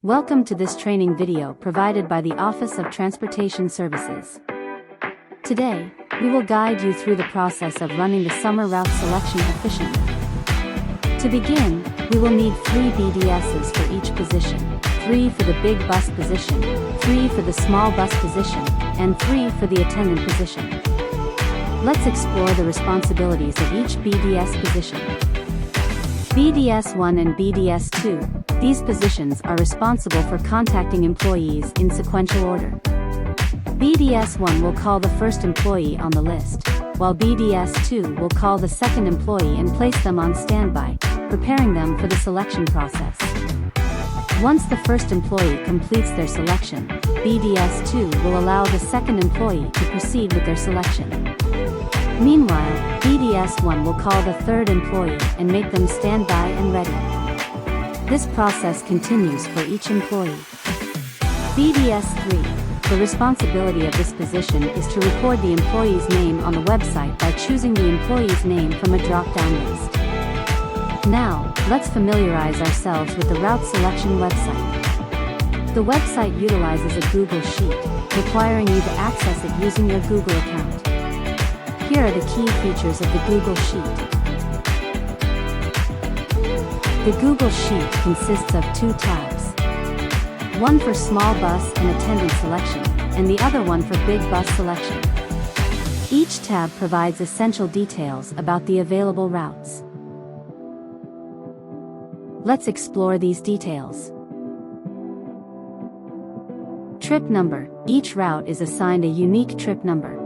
Welcome to this training video provided by the Office of Transportation Services. Today, we will guide you through the process of running the summer route selection efficiently. To begin, we will need 3 BDSs for each position, 3 for the big bus position, 3 for the small bus position, and 3 for the attendant position. Let's explore the responsibilities of each BDS position. BDS 1 and BDS 2. These positions are responsible for contacting employees in sequential order. BDS 1 will call the first employee on the list, while BDS 2 will call the second employee and place them on standby, preparing them for the selection process. Once the first employee completes their selection, BDS 2 will allow the second employee to proceed with their selection. Meanwhile, BDS 1 will call the third employee and make them stand by and ready. This process continues for each employee. BDS 3. The responsibility of this position is to record the employee's name on the website by choosing the employee's name from a drop-down list. Now, let's familiarize ourselves with the route selection website. The website utilizes a Google Sheet, requiring you to access it using your Google account. Here are the key features of the Google Sheet. The Google Sheet consists of 2 tabs. One for small bus and attendant selection, and the other one for big bus selection. Each tab provides essential details about the available routes. Let's explore these details. Trip number. Each route is assigned a unique trip number.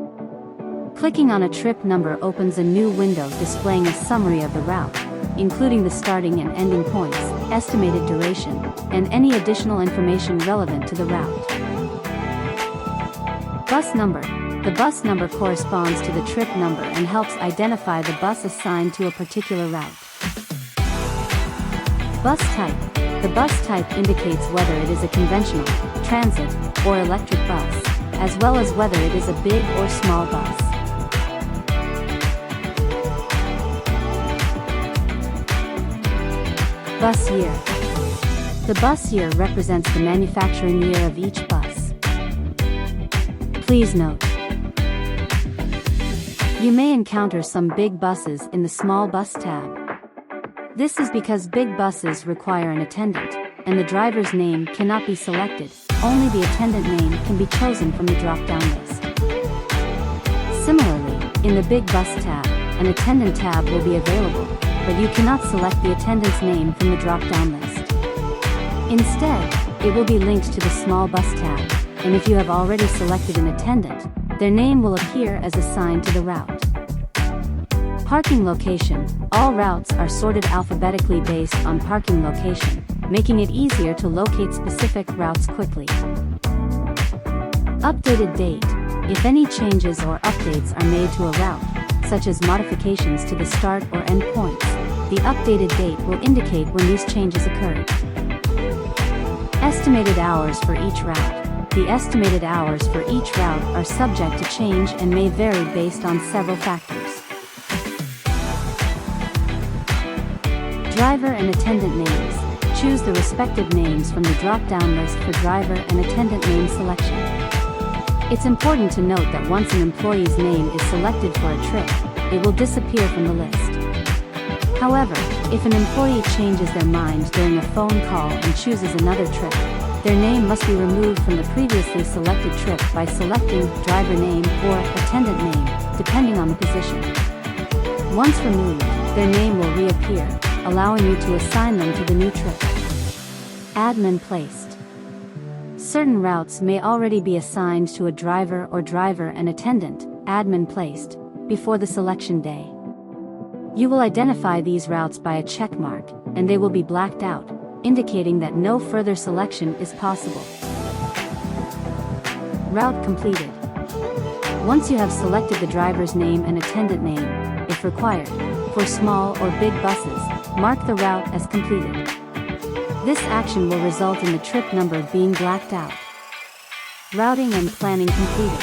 Clicking on a trip number opens a new window displaying a summary of the route, including the starting and ending points, estimated duration, and any additional information relevant to the route. Bus number. The bus number corresponds to the trip number and helps identify the bus assigned to a particular route. Bus type. The bus type indicates whether it is a conventional, transit, or electric bus, as well as whether it is a big or small bus. Bus year. The bus year represents the manufacturing year of each bus. Please note, you may encounter some big buses in the small bus tab. This is because big buses require an attendant, and the driver's name cannot be selected, only the attendant name can be chosen from the drop-down list. Similarly, in the big bus tab, an attendant tab will be available, but you cannot select the attendant's name from the drop-down list. Instead, it will be linked to the small bus tab, and if you have already selected an attendant, their name will appear as assigned to the route. Parking location. All routes are sorted alphabetically based on parking location, making it easier to locate specific routes quickly. Updated date. If any changes or updates are made to a route, such as modifications to the start or end points, the updated date will indicate when these changes occurred. Estimated hours for each route. The estimated hours for each route are subject to change and may vary based on several factors. Driver and attendant names. Choose the respective names from the drop-down list for driver and attendant name selection. It's important to note that once an employee's name is selected for a trip, it will disappear from the list. However, if an employee changes their mind during a phone call and chooses another trip, their name must be removed from the previously selected trip by selecting driver name or attendant name, depending on the position. Once removed, their name will reappear, allowing you to assign them to the new trip. Admin placed. Certain routes may already be assigned to a driver or driver and attendant, admin placed, before the selection day. You will identify these routes by a check mark, and they will be blacked out, indicating that no further selection is possible. Route completed. Once you have selected the driver's name and attendant name, if required, for small or big buses, mark the route as completed. This action will result in the trip number being blacked out. Routing and planning completed.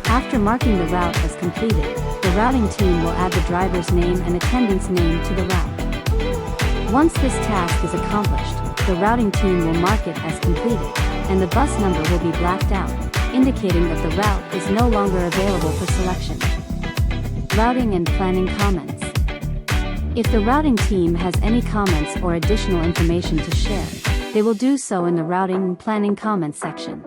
After marking the route as completed, the routing team will add the driver's name and attendant's name to the route. Once this task is accomplished, the routing team will mark it as completed, and the bus number will be blacked out, indicating that the route is no longer available for selection. Routing and planning comments. If the routing team has any comments or additional information to share, they will do so in the routing and planning comments section.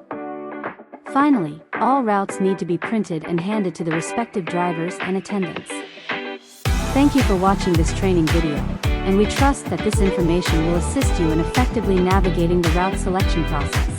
Finally, all routes need to be printed and handed to the respective drivers and attendants. Thank you for watching this training video, and we trust that this information will assist you in effectively navigating the route selection process.